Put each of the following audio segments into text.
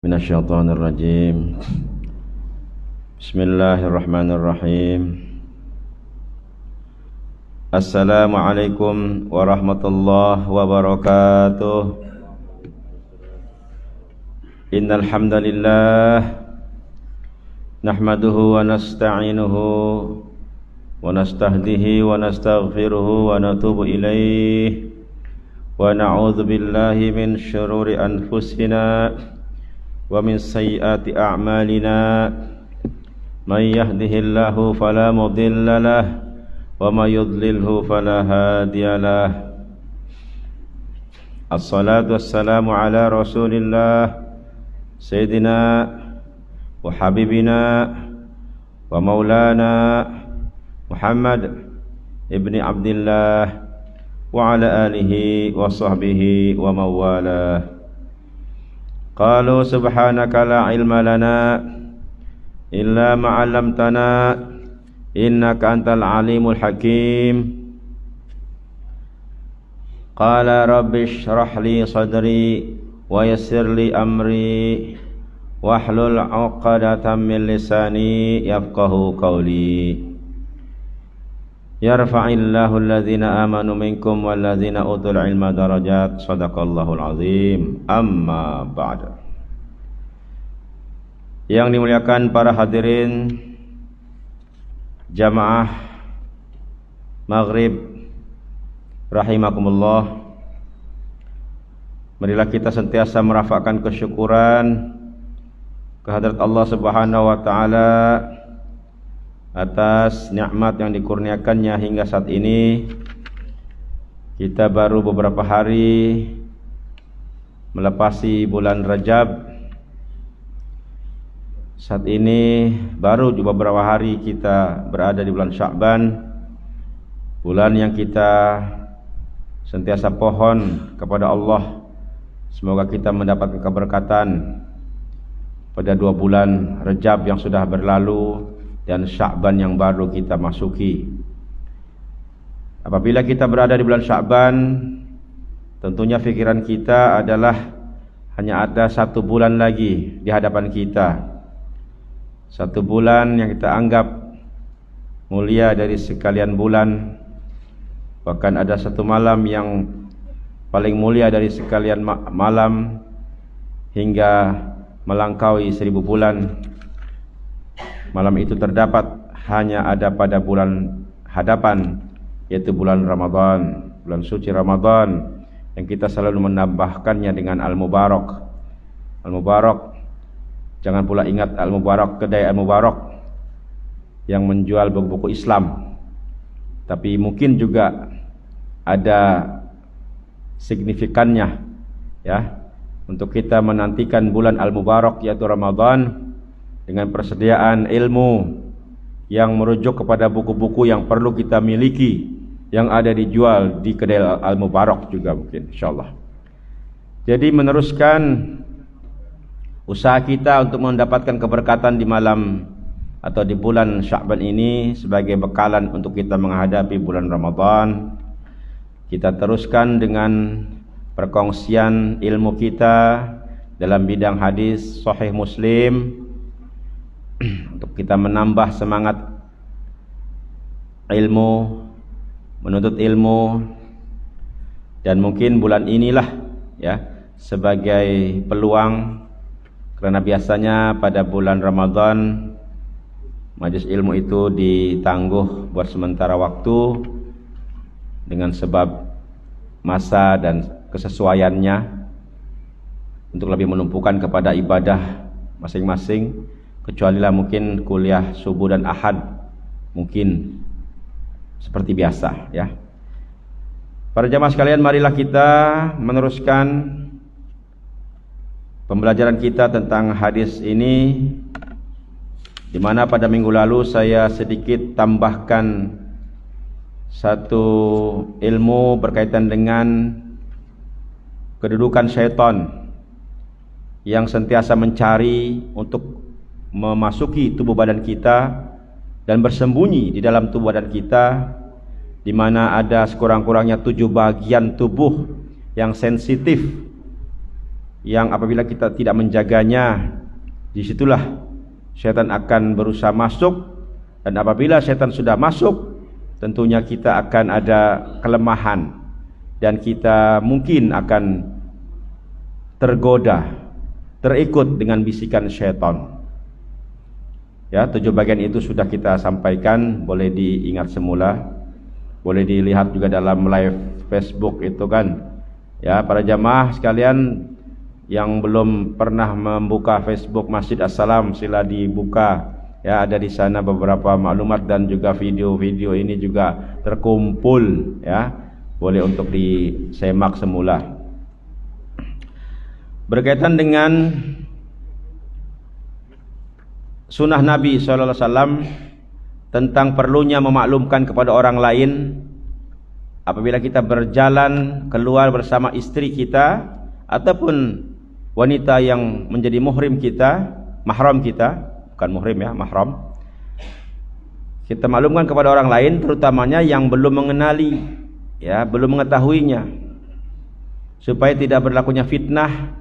Minasyaitonir rajim. Bismillahirrahmanirrahim. Assalamualaikum warahmatullahi wabarakatuh. Innal hamdalillah nahmaduhu wa nasta'inuhu wa nastahdihi wa nastaghfiruhu wa natubu ilaih wa na'udzu billahi min syururi anfusina wa min sayyiati a'malina may yahdihillahu fala mudilla lahu wa may yudlilhu fala hadiyalah. Assalatu wassalamu ala Rasulillah sayyidina wa habibina wa maulana Muhammad ibni Abdillah wa ala alihi wa sahbihi wa mawalah. Qalu subhanaka la ilma lana illa ma 'allamtana innaka antal alimul hakim. Qala rabbi shrah li sadri wa yassir li amri wahlul 'uqdatam min lisani yafqahu qawli. Yarfa'illahu alladhina amanu minkum walladhina utul ilma darajat. Shadaqallahul azim. Amma ba'd. Yang dimuliakan para hadirin jamaah Maghrib rahimakumullah, marilah kita sentiasa merafakkan kesyukuran kehadrat Allah Subhanahu wa taala atas nikmat yang dikurniakannya hingga saat ini. Kita baru beberapa hari melepasi bulan Rajab. Saat ini baru beberapa hari kita berada di bulan Sya'ban, bulan yang kita sentiasa pohon kepada Allah semoga kita mendapatkan keberkatan pada 2 bulan Rajab yang sudah berlalu dan Sya'ban yang baru kita masuki. Apabila kita berada di bulan Sya'ban, tentunya fikiran kita adalah hanya ada 1 bulan lagi di hadapan kita. 1 bulan yang kita anggap mulia dari sekalian bulan. Bahkan ada 1 malam yang paling mulia dari sekalian malam, hingga melangkaui 1000 bulan. Malam itu terdapat hanya ada pada bulan hadapan, yaitu bulan Ramadan, bulan suci Ramadan, yang kita selalu menambahkannya dengan Al-Mubarak. Al-Mubarak, jangan pula ingat Al-Mubarak, kedai Al-Mubarak yang menjual buku-buku Islam, tapi mungkin juga ada signifikannya ya, untuk kita menantikan bulan Al-Mubarak yaitu Ramadan, dengan persediaan ilmu yang merujuk kepada buku-buku yang perlu kita miliki, yang ada dijual di kedai Al-Mubarak juga mungkin insyaallah. Jadi meneruskan usaha kita untuk mendapatkan keberkatan di malam atau di bulan Sya'ban ini sebagai bekalan untuk kita menghadapi bulan Ramadan. Kita teruskan dengan perkongsian ilmu kita dalam bidang hadis Sahih Muslim, untuk kita menambah semangat ilmu, menuntut ilmu. Dan mungkin bulan inilah ya sebagai peluang, karena biasanya pada bulan Ramadan majelis ilmu itu ditangguh buat sementara waktu dengan sebab masa dan kesesuaiannya untuk lebih menumpukan kepada ibadah masing-masing, kecuali lah mungkin kuliah subuh dan ahad mungkin seperti biasa ya. Para jamaah sekalian, marilah kita meneruskan pembelajaran kita tentang hadis ini, di mana pada minggu lalu saya sedikit tambahkan 1 ilmu berkaitan dengan kedudukan syaitan yang sentiasa mencari untuk memasuki tubuh badan kita dan bersembunyi di dalam tubuh badan kita, di mana ada sekurang-kurangnya 7 bagian tubuh yang sensitif yang apabila kita tidak menjaganya, disitulah syaitan akan berusaha masuk. Dan apabila syaitan sudah masuk, tentunya kita akan ada kelemahan dan kita mungkin akan tergoda, terikut dengan bisikan syaitan. Ya, 7 bagian itu sudah kita sampaikan, boleh diingat semula, boleh dilihat juga dalam live Facebook itu kan. Ya, para jamaah sekalian yang belum pernah membuka Facebook Masjid Assalam, sila dibuka. Ya, ada di sana beberapa maklumat dan juga video-video ini juga terkumpul, ya. Boleh untuk disemak semula. Berkaitan dengan sunnah Nabi SAW tentang perlunya memaklumkan kepada orang lain apabila kita berjalan keluar bersama istri kita ataupun wanita yang menjadi muhrim kita, mahram kita, bukan muhrim ya, mahram. Kita maklumkan kepada orang lain, terutamanya yang belum mengenali, ya, belum mengetahuinya, supaya tidak berlakunya fitnah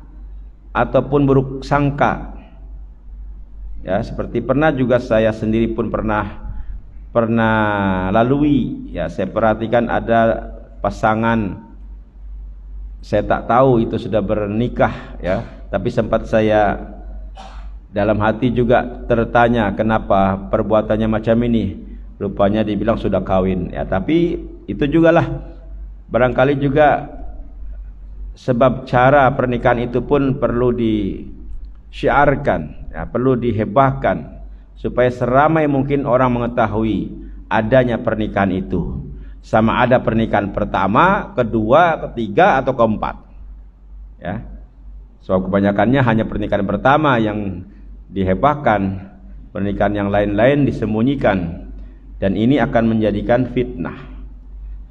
ataupun buruk sangka. Ya, seperti pernah juga saya sendiri pun pernah lalui. Ya, saya perhatikan ada pasangan, saya tak tahu itu sudah bernikah, ya, tapi sempat saya dalam hati juga tertanya kenapa perbuatannya macam ini. Rupanya dibilang sudah kawin, ya, tapi itu jugalah barangkali juga sebab cara pernikahan itu pun perlu disyiarkan, ya, perlu dihebahkan supaya seramai mungkin orang mengetahui adanya pernikahan itu. Sama ada pernikahan pertama, kedua, ketiga atau keempat. Ya. So kebanyakannya hanya pernikahan pertama yang dihebahkan, pernikahan yang lain-lain disembunyikan, dan ini akan menjadikan fitnah.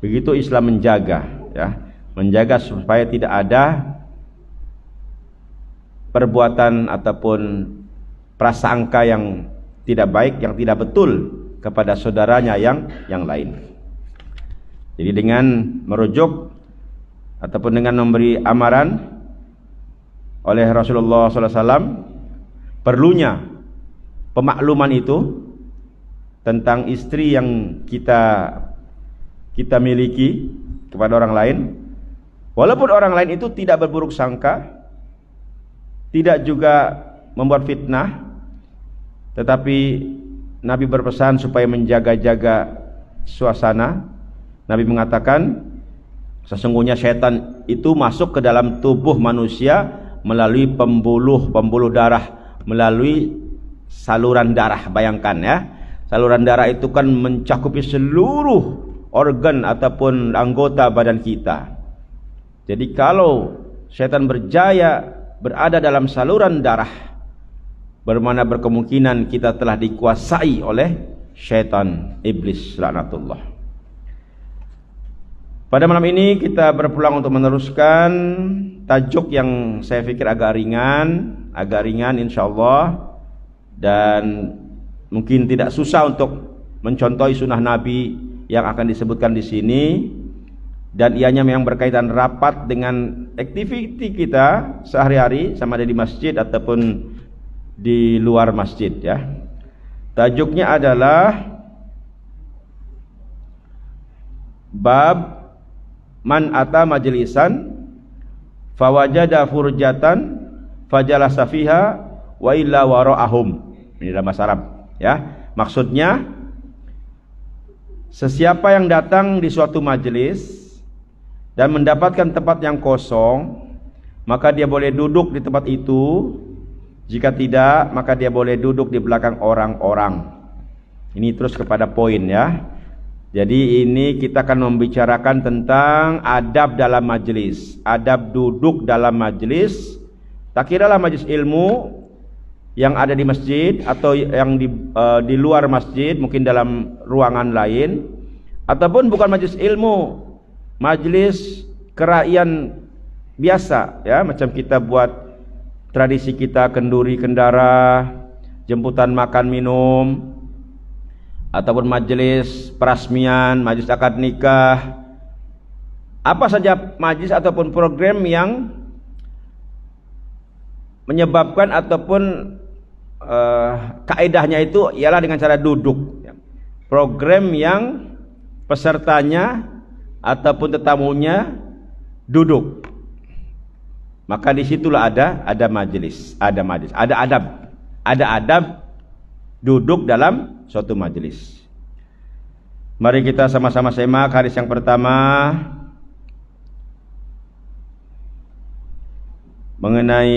Begitu Islam menjaga, ya, menjaga supaya tidak ada perbuatan ataupun prasangka yang tidak baik, yang tidak betul kepada saudaranya yang lain. Jadi dengan merujuk ataupun dengan memberi amaran oleh Rasulullah SAW, perlunya pemakluman itu tentang istri yang kita miliki kepada orang lain, walaupun orang lain itu tidak berburuk sangka, tidak juga membuat fitnah, tetapi Nabi berpesan supaya menjaga-jaga suasana. Nabi mengatakan sesungguhnya syaitan itu masuk ke dalam tubuh manusia melalui pembuluh darah, melalui saluran darah. Bayangkan ya, saluran darah itu kan mencakupi seluruh organ ataupun anggota badan kita. Jadi kalau syaitan berjaya berada dalam saluran darah, bermana berkemungkinan kita telah dikuasai oleh syaitan iblis laknatullah. Pada malam ini kita berpulang untuk meneruskan tajuk yang saya pikir agak ringan insyaallah, dan mungkin tidak susah untuk mencontohi sunnah Nabi yang akan disebutkan di sini, dan ianya memang berkaitan rapat dengan aktiviti kita sehari-hari, sama ada di masjid ataupun di luar masjid, ya. Tajuknya adalah bab man ata majlisan fawajada furjatan fajalasa fiha wa illa wara'ahum. Ini dalam bahasa Arab, ya. Maksudnya sesiapa yang datang di suatu majelis dan mendapatkan tempat yang kosong, maka dia boleh duduk di tempat itu. Jika tidak, maka dia boleh duduk di belakang orang-orang. Ini terus kepada poin, ya. Jadi ini kita akan membicarakan tentang adab dalam majelis, adab duduk dalam majelis. Tak kiralah majelis ilmu yang ada di masjid atau yang di luar masjid, mungkin dalam ruangan lain, ataupun bukan majelis ilmu, majelis keraian biasa, ya, macam kita buat tradisi kita kenduri kendara, jemputan makan minum, ataupun majelis perasmian, majelis akad nikah, apa saja majelis ataupun program yang menyebabkan ataupun kaedahnya itu ialah dengan cara duduk. Program yang pesertanya ataupun tetamunya duduk, maka disitulah ada majelis, ada adab duduk dalam suatu majelis. Mari kita sama-sama simak hadis yang pertama mengenai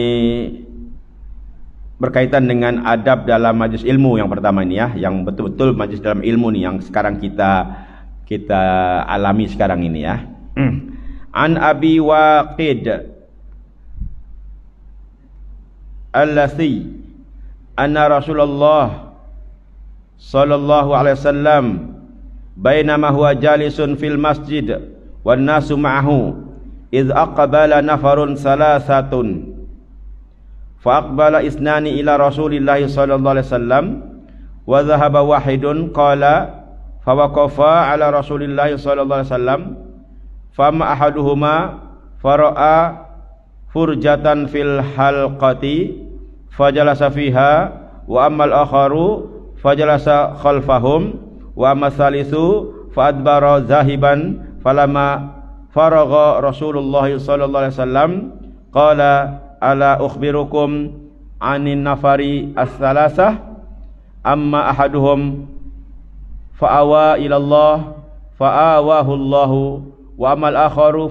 berkaitan dengan adab dalam majelis ilmu. Yang pertama ini ya, yang betul-betul majelis dalam ilmu nih, yang sekarang kita alami sekarang ini ya. An Abi Waqid Al-Lathi anna Rasulullah sallallahu alaihi wasallam bainama huwa jalisun fil masjid wan nasu ma'ahu idh aqbala nafarun salasatun fa aqbala isnani ila Rasulillahi sallallahu alaihi wasallam wa dhahaba wahidun qala fa waqafa ala Rasulillahi sallallahu alaihi wasallam fama ahaduhuma fara'a furjatan fil halqati fajalasa fiha wa ammal akharu fajalasa khalfahum wa amma thalithu fa adbara zahiban falamma faragha Rasulullah sallallahu alaihi wasallam qala ala ukhbirukum anin nafari as-salasah amma ahaduhum fa'awa ila Allah fa'awahu Allahu wa amal akharu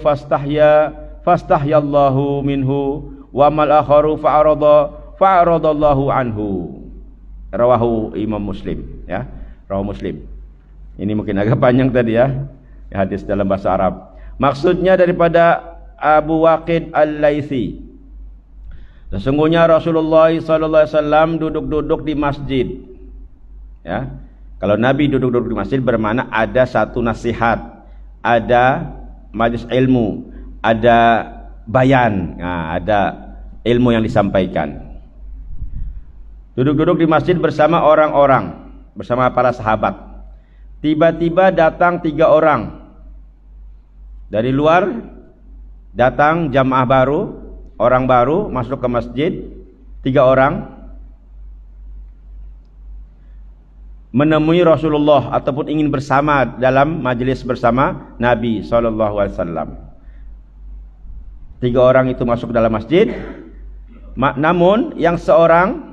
fastahyallahu minhu wa amal akharu fa'aradallahu anhu. Rawahu Imam Muslim ya, rawahu Muslim. Ini mungkin agak panjang tadi ya, hadis dalam bahasa Arab. Maksudnya daripada Abu Waqid Al-Laitsi, sesungguhnya Rasulullah sallallahu alaihi wasallam duduk-duduk di masjid ya. Kalau Nabi duduk-duduk di masjid bermakna ada satu nasihat, ada majelis ilmu, ada bayan, nah, ada ilmu yang disampaikan. Duduk-duduk di masjid bersama orang-orang, bersama para sahabat. Tiba-tiba datang 3 orang dari luar, datang jamaah baru, orang baru masuk ke masjid. 3 orang menemui Rasulullah ataupun ingin bersama dalam majelis bersama Nabi SAW. 3 orang itu masuk ke dalam masjid, namun yang seorang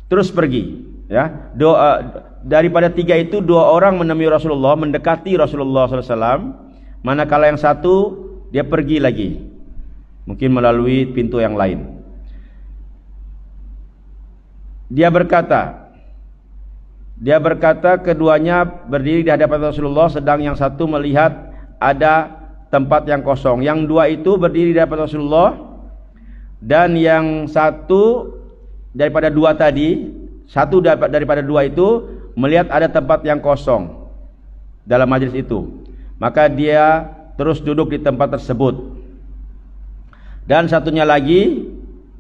terus pergi ya. Daripada 3 itu 2 orang menemui Rasulullah, mendekati Rasulullah SAW, manakala yang satu dia pergi lagi, mungkin melalui pintu yang lain. Dia berkata keduanya berdiri di hadapan Rasulullah, sedang yang satu melihat ada tempat yang kosong. Yang 2 itu berdiri di hadapan Rasulullah, dan yang satu daripada 2 tadi, satu daripada 2 itu melihat ada tempat yang kosong dalam majelis itu. Maka dia terus duduk di tempat tersebut. Dan satunya lagi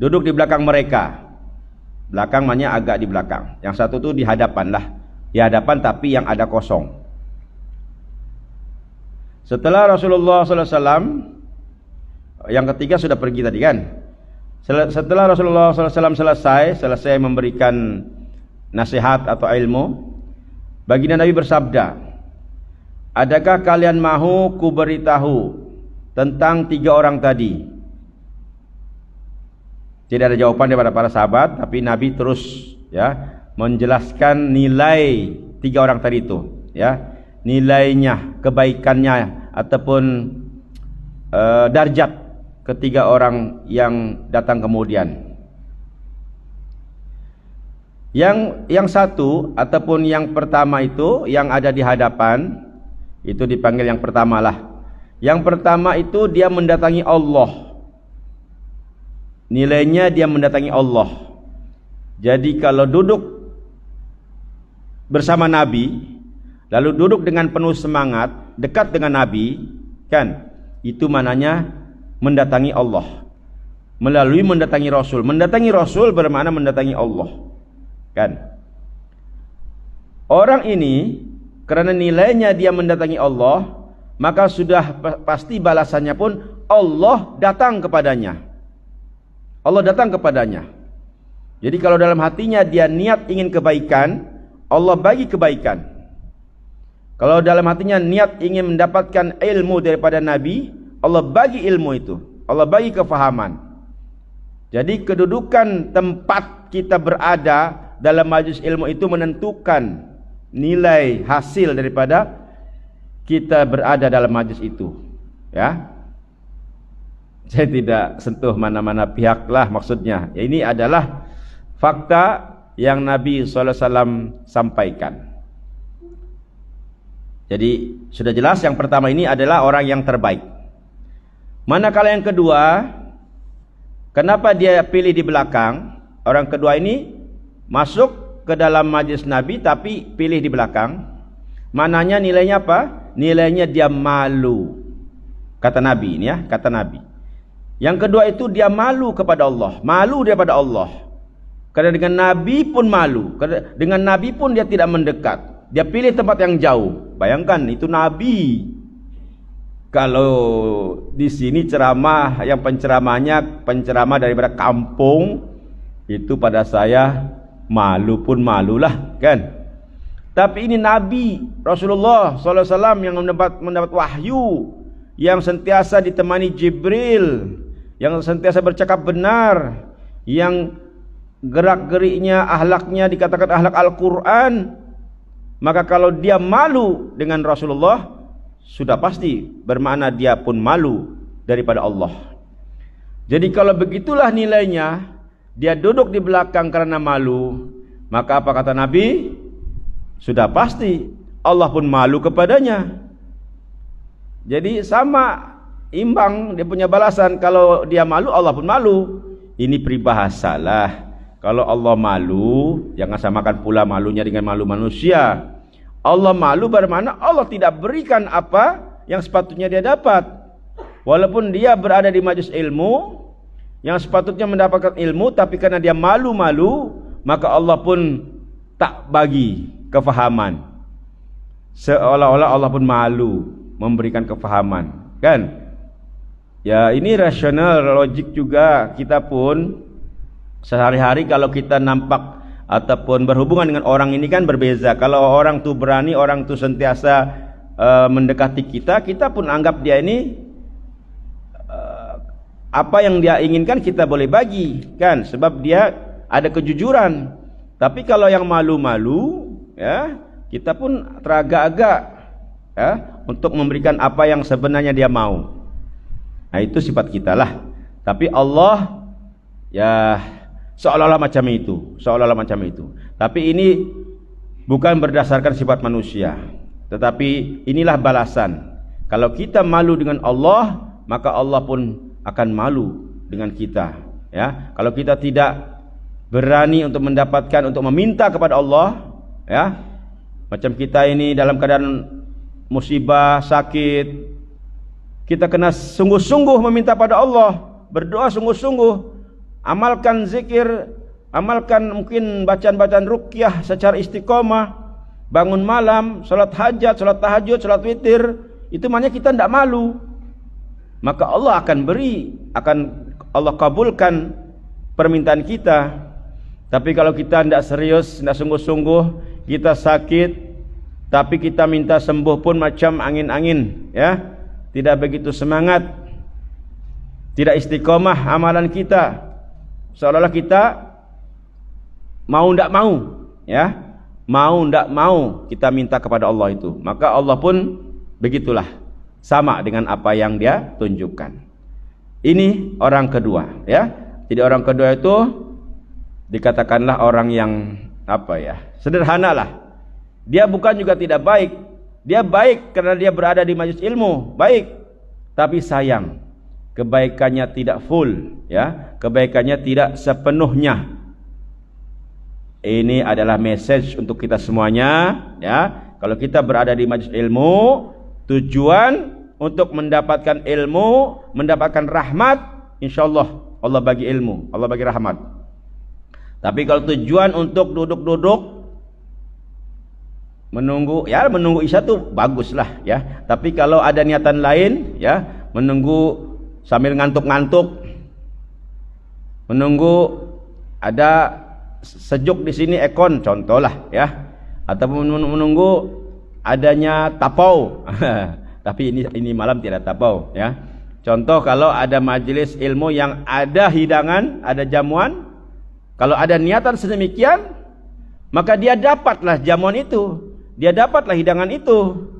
duduk di belakang mereka. Belakang maknanya agak di belakang. Yang satu itu di hadapan lah, di hadapan tapi yang ada kosong. Setelah Rasulullah SAW, yang ketiga sudah pergi tadi kan. Setelah Rasulullah SAW selesai memberikan nasihat atau ilmu, baginda Nabi bersabda, adakah kalian mahu kuberitahu tentang 3 orang tadi? Tidak ada jawaban daripada para sahabat, tapi Nabi terus ya menjelaskan nilai 3 orang tadi itu ya, nilainya, kebaikannya ataupun darjat ketiga orang yang datang kemudian. Yang satu ataupun yang pertama itu yang ada di hadapan itu dipanggil yang pertama lah. Yang pertama itu dia mendatangi Allah. Nilainya dia mendatangi Allah. Jadi kalau duduk bersama Nabi, lalu duduk dengan penuh semangat, dekat dengan Nabi, kan? Itu mananya mendatangi Allah. Melalui mendatangi Rasul. Mendatangi Rasul bermakna mendatangi Allah. Kan? Orang ini karena nilainya dia mendatangi Allah, maka sudah pasti balasannya pun Allah datang kepadanya. Allah datang kepadanya. Jadi kalau dalam hatinya dia niat ingin kebaikan, Allah bagi kebaikan. Kalau dalam hatinya niat ingin mendapatkan ilmu daripada Nabi, Allah bagi ilmu itu, Allah bagi kefahaman. Jadi kedudukan tempat kita berada dalam majlis ilmu itu menentukan nilai hasil daripada kita berada dalam majlis itu. Ya, saya tidak sentuh mana-mana pihak lah maksudnya. Ya, ini adalah fakta yang Nabi SAW sampaikan. Jadi sudah jelas yang pertama ini adalah orang yang terbaik. Manakala yang kedua, kenapa dia pilih di belakang? Orang kedua ini masuk ke dalam majlis Nabi tapi pilih di belakang. Mananya nilainya apa? Nilainya dia malu. Kata Nabi ini ya, kata Nabi. Yang kedua itu dia malu kepada Allah, malu daripada Allah. Karena dengan Nabi pun malu, dengan Nabi pun dia tidak mendekat. Dia pilih tempat yang jauh. Bayangkan itu Nabi. Kalau di sini ceramah, yang penceramah daripada kampung, itu pada saya malu pun malulah, kan? Tapi ini Nabi Rasulullah SAW yang mendapat wahyu, yang sentiasa ditemani Jibril, yang sentiasa bercakap benar, yang gerak-geriknya, ahlaknya dikatakan ahlak Al-Quran. Maka kalau dia malu dengan Rasulullah, sudah pasti bermakna dia pun malu daripada Allah. Jadi kalau begitulah nilainya, dia duduk di belakang karena malu, maka apa kata Nabi? Sudah pasti Allah pun malu kepadanya. Jadi sama, imbang dia punya balasan. Kalau dia malu, Allah pun malu. Ini peribahasalah. Kalau Allah malu, jangan samakan pula malunya dengan malu manusia. Allah malu bermakna Allah tidak berikan apa yang sepatutnya dia dapat. Walaupun dia berada di majlis ilmu yang sepatutnya mendapatkan ilmu, tapi karena dia malu-malu, maka Allah pun tak bagi kefahaman. Seolah-olah Allah pun malu memberikan kefahaman, kan? Ya, ini rasional, logik juga. Kita pun sehari-hari kalau kita nampak ataupun berhubungan dengan orang ini kan berbeza. Kalau orang tu berani, orang tu sentiasa mendekati kita, kita pun anggap dia ini apa yang dia inginkan kita boleh bagi, kan? Sebab dia ada kejujuran. Tapi kalau yang malu-malu, ya, kita pun teragak-agak, ya, untuk memberikan apa yang sebenarnya dia mau. Nah, itu sifat kita lah. Tapi Allah, ya, seolah-olah macam itu, seolah-olah macam itu. Tapi ini bukan berdasarkan sifat manusia, tetapi inilah balasan. Kalau kita malu dengan Allah, maka Allah pun akan malu dengan kita. Ya, kalau kita tidak berani untuk mendapatkan, untuk meminta kepada Allah, ya, macam kita ini dalam keadaan musibah, sakit, kita kena sungguh-sungguh meminta pada Allah, berdoa sungguh-sungguh. Amalkan zikir, amalkan mungkin bacaan-bacaan ruqyah secara istiqomah, bangun malam, salat hajat, salat tahajud, salat witir, itu maknanya kita tidak malu. Maka Allah akan beri, akan Allah kabulkan permintaan kita. Tapi kalau kita tidak serius, tidak sungguh-sungguh, kita sakit, tapi kita minta sembuh pun macam angin-angin, ya, tidak begitu semangat, tidak istiqomah amalan kita, seolah-olah kita mau tidak mau, ya, mau tidak mau kita minta kepada Allah itu, maka Allah pun begitulah, sama dengan apa yang dia tunjukkan. Ini orang kedua, ya. Jadi orang kedua itu dikatakanlah orang yang apa ya, sederhana lah. Dia bukan juga tidak baik, dia baik karena dia berada di majelis ilmu, baik, tapi sayang kebaikannya tidak full, ya, kebaikannya tidak sepenuhnya. Ini adalah message untuk kita semuanya, ya. Kalau kita berada di majelis ilmu, tujuan untuk mendapatkan ilmu, mendapatkan rahmat, insyaallah Allah bagi ilmu, Allah bagi rahmat. Tapi kalau tujuan untuk duduk-duduk menunggu, ya menunggu isya tuh baguslah, ya. Tapi kalau ada niatan lain, ya, menunggu sambil ngantuk-ngantuk, menunggu ada sejuk di sini ekon contohlah ya, ataupun menunggu adanya tapau. Tapi ini malam tidak tapau ya. Contoh kalau ada majelis ilmu yang ada hidangan, ada jamuan, kalau ada niatan sedemikian, maka dia dapatlah jamuan itu, dia dapatlah hidangan itu.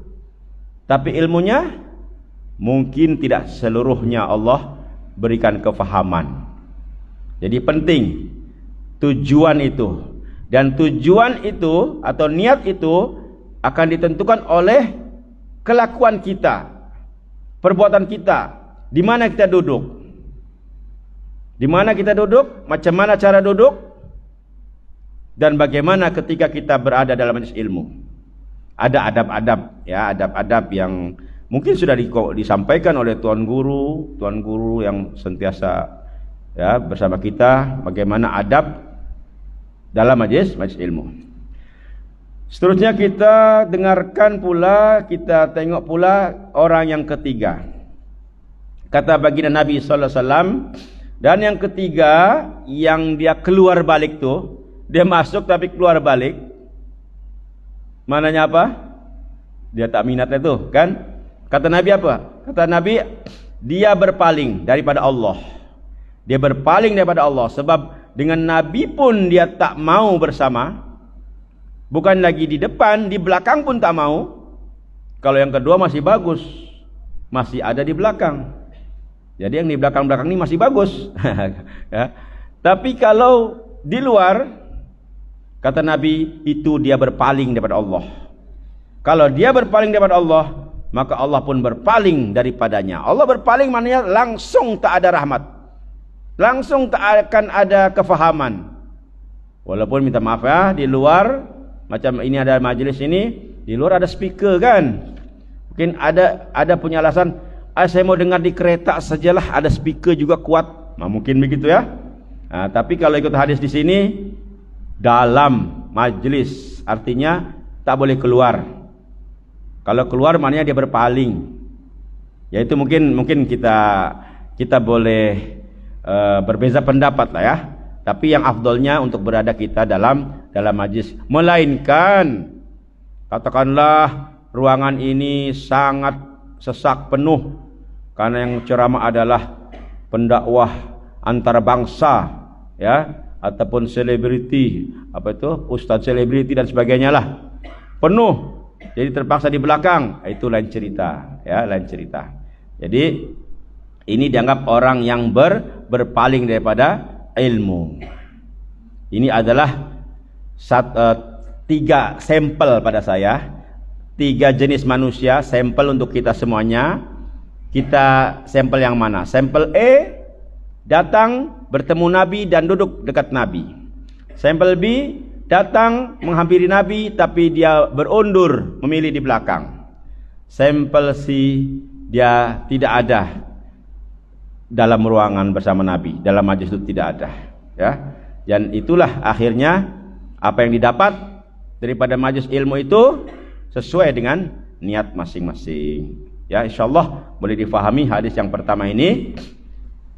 Tapi ilmunya mungkin tidak seluruhnya Allah berikan kefahaman. Jadi penting tujuan itu, dan tujuan itu atau niat itu akan ditentukan oleh kelakuan kita, perbuatan kita, di mana kita duduk, di mana kita duduk, macam mana cara duduk, dan bagaimana ketika kita berada dalam majelis ilmu. Ada adab-adab ya, adab-adab yang mungkin sudah disampaikan oleh tuan guru yang sentiasa ya bersama kita, bagaimana adab dalam majelis ilmu. Seterusnya kita dengarkan pula, kita tengok pula orang yang ketiga. Kata baginda Nabi sallallahu alaihi wasallam, dan yang ketiga yang dia keluar balik tuh, dia masuk tapi keluar balik. Mananya apa? Dia tak minat itu, kan? Kata Nabi apa? Kata Nabi, dia berpaling daripada Allah. Dia berpaling daripada Allah, sebab dengan Nabi pun dia tak mau bersama. Bukan lagi di depan, di belakang pun tak mau. Kalau yang kedua masih bagus, masih ada di belakang. Jadi yang di belakang-belakang ini masih bagus. Ya. Tapi kalau di luar, kata Nabi, itu dia berpaling daripada Allah. Kalau dia berpaling daripada Allah, maka Allah pun berpaling daripadanya. Allah berpaling maknanya langsung tak ada rahmat, langsung tak akan ada kefahaman. Walaupun minta maaf ya, di luar macam ini ada majelis ini, di luar ada speaker kan. Mungkin ada punya alasan, saya mau dengar di kereta sajalah, ada speaker juga kuat. Nah, mungkin begitu ya. Nah, tapi kalau ikut hadis di sini dalam majelis, artinya tak boleh keluar. Kalau keluar maknanya dia berpaling. Ya itu mungkin kita boleh berbeza pendapat lah ya. Tapi yang afdolnya untuk berada kita dalam majlis. Melainkan katakanlah ruangan ini sangat sesak penuh karena yang ceramah adalah pendakwah antarabangsa ya, ataupun selebriti, apa itu, ustaz selebriti dan sebagainya lah. Penuh. Jadi terpaksa di belakang. Itu lain cerita ya, lain cerita. Jadi ini dianggap orang yang berpaling daripada ilmu. Ini adalah 3 sampel pada saya, 3 jenis manusia, sampel untuk kita semuanya. Kita sampel yang mana? Sampel A, datang bertemu Nabi dan duduk dekat Nabi. Sampel B, datang menghampiri Nabi tapi dia berundur memilih di belakang. Sampel C, dia tidak ada dalam ruangan bersama Nabi, dalam majlis itu tidak ada ya. Dan itulah akhirnya apa yang didapat daripada majlis ilmu itu sesuai dengan niat masing-masing ya. Insyaallah boleh difahami hadis yang pertama ini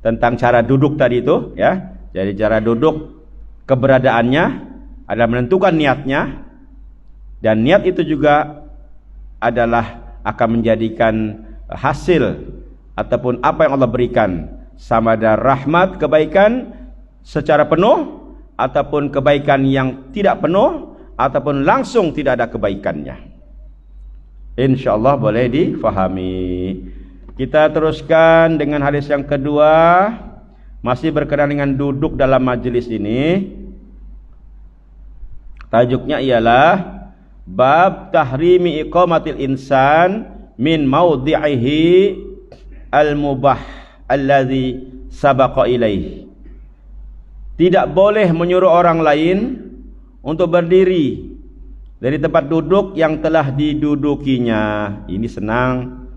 tentang cara duduk tadi itu ya. Jadi cara duduk, keberadaannya adalah menentukan niatnya, dan niat itu juga adalah akan menjadikan hasil ataupun apa yang Allah berikan, sama ada rahmat, kebaikan secara penuh, ataupun kebaikan yang tidak penuh, ataupun langsung tidak ada kebaikannya. InsyaAllah boleh difahami. Kita teruskan dengan hadis yang kedua, masih berkenaan dengan duduk dalam majelis ini. Tajuknya ialah bab tahrimi iqamatil insan min maudhi'ihi al-mubah alladhi sabaqa ilaih. Tidak boleh menyuruh orang lain untuk berdiri dari tempat duduk yang telah didudukinya. Ini senang,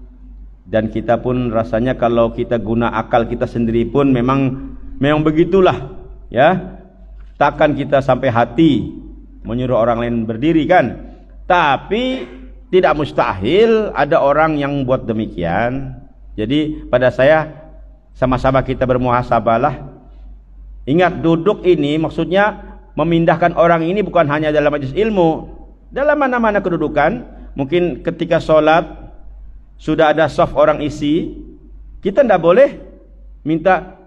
dan kita pun rasanya kalau kita guna akal kita sendiri pun memang begitulah ya. Takkan kita sampai hati menyuruh orang lain berdiri kan. Tapi tidak mustahil ada orang yang buat demikian. Jadi pada saya sama-sama kita bermuhasabahlah Ingat, duduk ini maksudnya memindahkan orang ini bukan hanya dalam majelis ilmu, dalam mana-mana kedudukan. Mungkin ketika sholat sudah ada saf orang isi, kita tidak boleh minta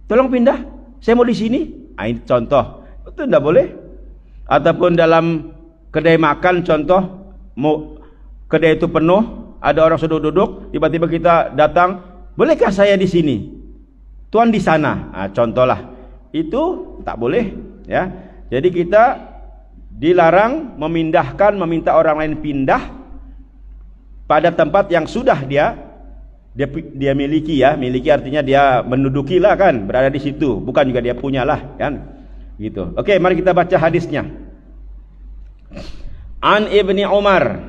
tolong pindah, saya mau di sini. Ini contoh, itu tidak boleh. Ataupun dalam kedai makan, contoh, mau kedai itu penuh, ada orang sudah duduk, tiba-tiba kita datang, bolehkah saya di sini? Tuan di sana, contohlah, itu tak boleh, ya. Jadi kita dilarang meminta orang lain pindah pada tempat yang sudah dia miliki, ya. Miliki artinya dia menduduki lah, kan, berada di situ, bukan juga dia punya lah, kan, gitu. Oke, mari kita baca hadisnya. An Ibni Umar,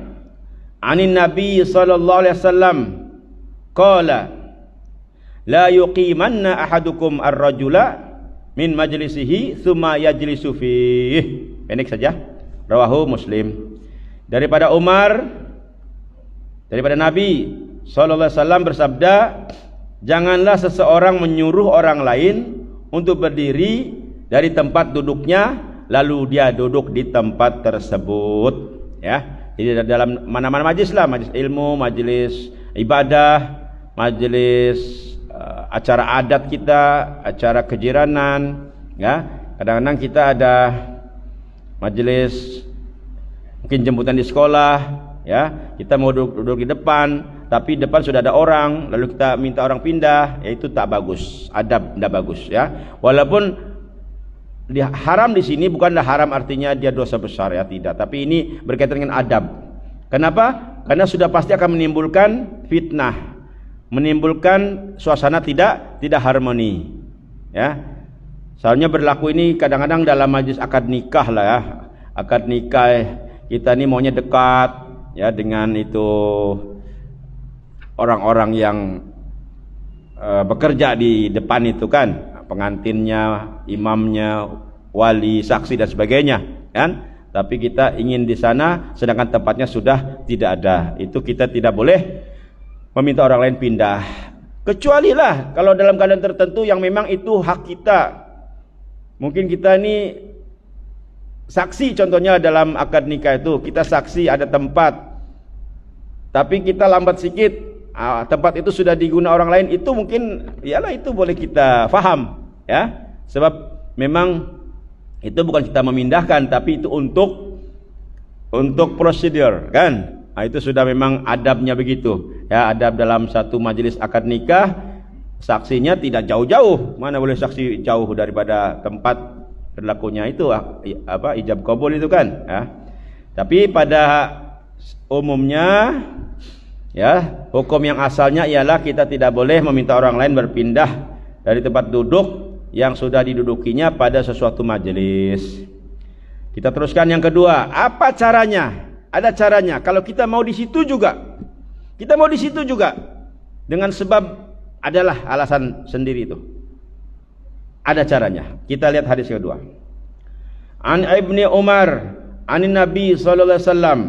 anin Nabi sallallahu alaihi wasallam, qala la yuqimanna ahadukum ar-rajula min majlisihi thumma yajlisu fihi. Pendek saja. Rawahu Muslim. Daripada Umar, daripada Nabi sallallahu alaihi wasallam bersabda, janganlah seseorang menyuruh orang lain untuk berdiri dari tempat duduknya lalu dia duduk di tempat tersebut, ya. Jadi dalam mana-mana majlis lah, majlis ilmu, majlis ibadah, majlis acara adat kita, acara kejiranan, ya. Kadang-kadang kita ada majelis mungkin jemputan di sekolah, ya. Kita mau duduk di depan, tapi depan sudah ada orang, lalu kita minta orang pindah, ya itu tak bagus, adab tidak bagus, ya. Walaupun haram di sini bukanlah haram artinya dia dosa besar, ya, tidak. Tapi ini berkaitan dengan adab. Kenapa? Karena sudah pasti akan menimbulkan fitnah, menimbulkan suasana tidak harmoni, ya. Soalnya berlaku ini kadang-kadang dalam majlis akad nikah lah, ya. Akad nikah kita ini maunya dekat, ya, dengan itu orang-orang yang bekerja di depan itu, kan, pengantinnya, imamnya, wali, saksi dan sebagainya, kan. Tapi kita ingin di sana sedangkan tempatnya sudah tidak ada. Itu kita tidak boleh meminta orang lain pindah, kecuali lah kalau dalam keadaan tertentu yang memang itu hak kita. Mungkin kita ini saksi, contohnya dalam akad nikah itu kita saksi ada tempat, tapi kita lambat sedikit, tempat itu sudah digunakan orang lain, itu mungkin iyalah itu boleh kita faham, ya, sebab memang itu bukan kita memindahkan, tapi itu untuk prosedur, kan. Nah, itu sudah memang adabnya begitu, ya. Adab dalam satu majelis akad nikah, saksinya tidak jauh-jauh. Mana boleh saksi jauh daripada tempat berlakunya itu ijab qabul itu, kan, ya. Tapi pada umumnya, ya, hukum yang asalnya ialah kita tidak boleh meminta orang lain berpindah dari tempat duduk yang sudah didudukinya pada sesuatu majelis. Kita teruskan yang kedua, apa caranya? Ada caranya. Kalau kita mau di situ juga, dengan sebab adalah alasan sendiri itu. Ada caranya. Kita lihat hadis kedua. An Ibni Umar, anin Nabi sallallahu alaihi wasallam,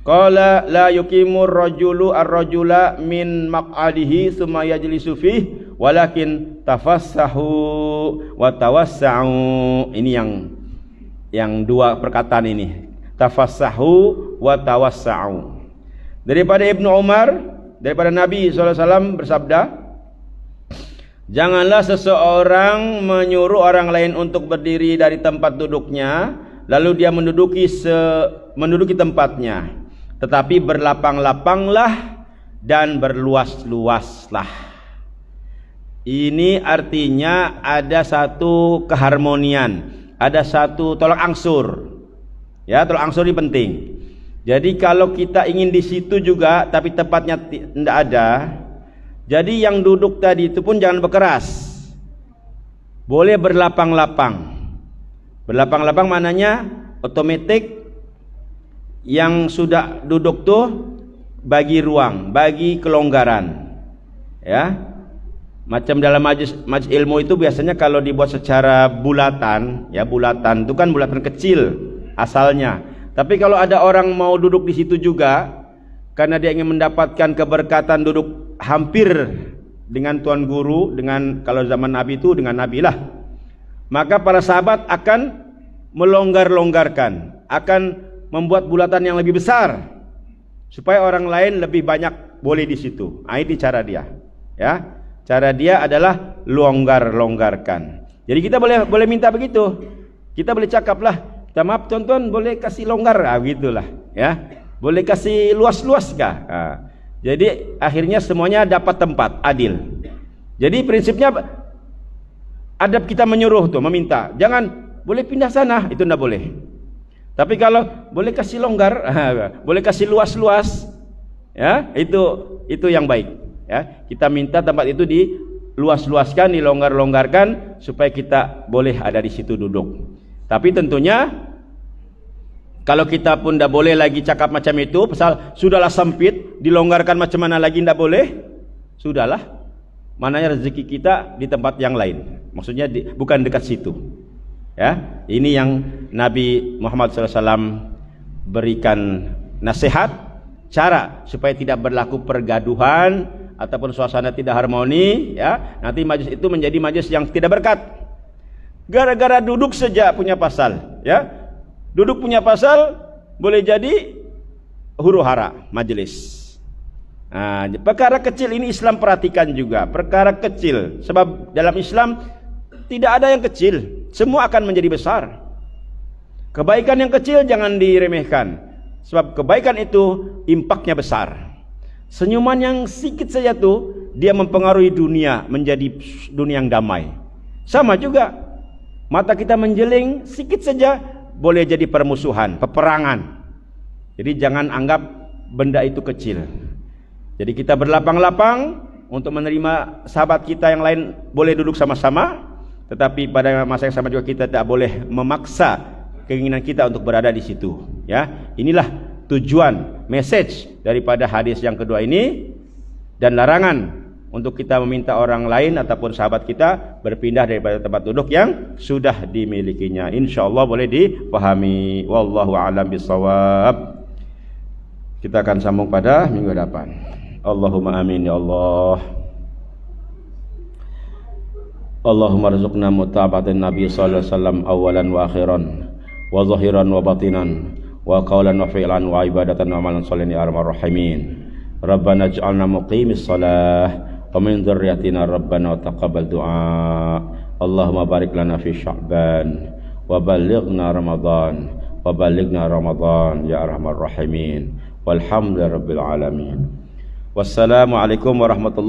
qala la yuqimur rajulu ar-rajula min maq'adihi tsumma yajlisu fihi walakin tafassahu wa tawassa'u. Ini yang dua perkataan ini. Tafassahu wa tawassa'u. Daripada Ibnu Umar, daripada Nabi SAW bersabda, janganlah seseorang menyuruh orang lain untuk berdiri dari tempat duduknya lalu dia menduduki tempatnya, tetapi berlapang-lapanglah dan berluas-luaslah. Ini artinya ada satu keharmonian, ada satu tolak angsur. Ya, tolak angsur ini penting. Jadi kalau kita ingin di situ juga tapi tempatnya tidak ada, jadi yang duduk tadi itu pun jangan berkeras. Boleh berlapang-lapang. Berlapang-lapang mananya otomatis yang sudah duduk tuh bagi ruang, bagi kelonggaran. Ya. Macam dalam majlis ilmu itu biasanya kalau dibuat secara bulatan, ya, bulatan itu kan bulatan kecil asalnya. Tapi kalau ada orang mau duduk di situ juga karena dia ingin mendapatkan keberkatan duduk hampir dengan tuan guru, dengan kalau zaman Nabi itu dengan Nabi lah, maka para sahabat akan melonggar-longgarkan, akan membuat bulatan yang lebih besar supaya orang lain lebih banyak boleh di situ. Ini cara dia. Ya, cara dia adalah longgar-longgarkan. Jadi kita boleh minta begitu. Kita boleh cakaplah, maaf tuan-tuan, boleh kasih longgar, gitulah. Ya, boleh kasih luas-luas kah? Jadi akhirnya semuanya dapat tempat, adil. Jadi prinsipnya adab kita menyuruh tuh, meminta. Jangan boleh pindah sana, itu enggak boleh. Tapi kalau boleh kasih longgar, boleh kasih luas-luas, ya, itu yang baik. Ya, kita minta tempat itu diluas-luaskan, dilonggar-longgarkan supaya kita boleh ada di situ duduk. Tapi tentunya kalau kita pun tidak boleh lagi cakap macam itu, pasal sudahlah sempit, dilonggarkan macam mana lagi tidak boleh, sudahlah. Mananya rezeki kita di tempat yang lain. Maksudnya bukan dekat situ. Ya, ini yang Nabi Muhammad SAW berikan nasihat, cara supaya tidak berlaku pergaduhan ataupun suasana tidak harmoni. Ya, nanti majlis itu menjadi majlis yang tidak berkat. Gara-gara duduk saja punya pasal. Ya, duduk punya pasal boleh jadi huru hara majlis. Perkara kecil ini Islam perhatikan juga. Perkara kecil, sebab dalam Islam tidak ada yang kecil, semua akan menjadi besar. Kebaikan yang kecil jangan diremehkan, sebab kebaikan itu impaknya besar. Senyuman yang sedikit saja tuh dia mempengaruhi dunia menjadi dunia yang damai. Sama juga mata kita menjeling sedikit saja boleh jadi permusuhan, peperangan. Jadi jangan anggap benda itu kecil. Jadi kita berlapang-lapang untuk menerima sahabat kita yang lain, boleh duduk sama-sama, tetapi pada masa yang sama juga kita tidak boleh memaksa keinginan kita untuk berada di situ. Ya, inilah tujuan, message daripada hadis yang kedua ini, dan larangan untuk kita meminta orang lain ataupun sahabat kita berpindah daripada tempat duduk yang sudah dimilikinya. InsyaAllah boleh dipahami. Wallahu a'lam bishawab. Kita akan sambung pada minggu depan. Allahumma amin ya Allah. Allahumma rizukna mutaba'atan Nabi sallallahu alaihi wasallam awalan wa akhiran wa zahiran wa batinan wa qawlan wa fi'lan wa ibadatan wa amalan salihin ya arhamar rahimin. Rabbana ij'alna muqimis shalah wa min dzurriyyatina rabbana wa taqabbal du'a. Allahumma barik lana fi Sya'ban wa ballighna Ramadan wa ballighna Ramadan ya arhamar rahimin. Walhamdulillahirabbil alamin. Wassalamualaikum warahmatullahi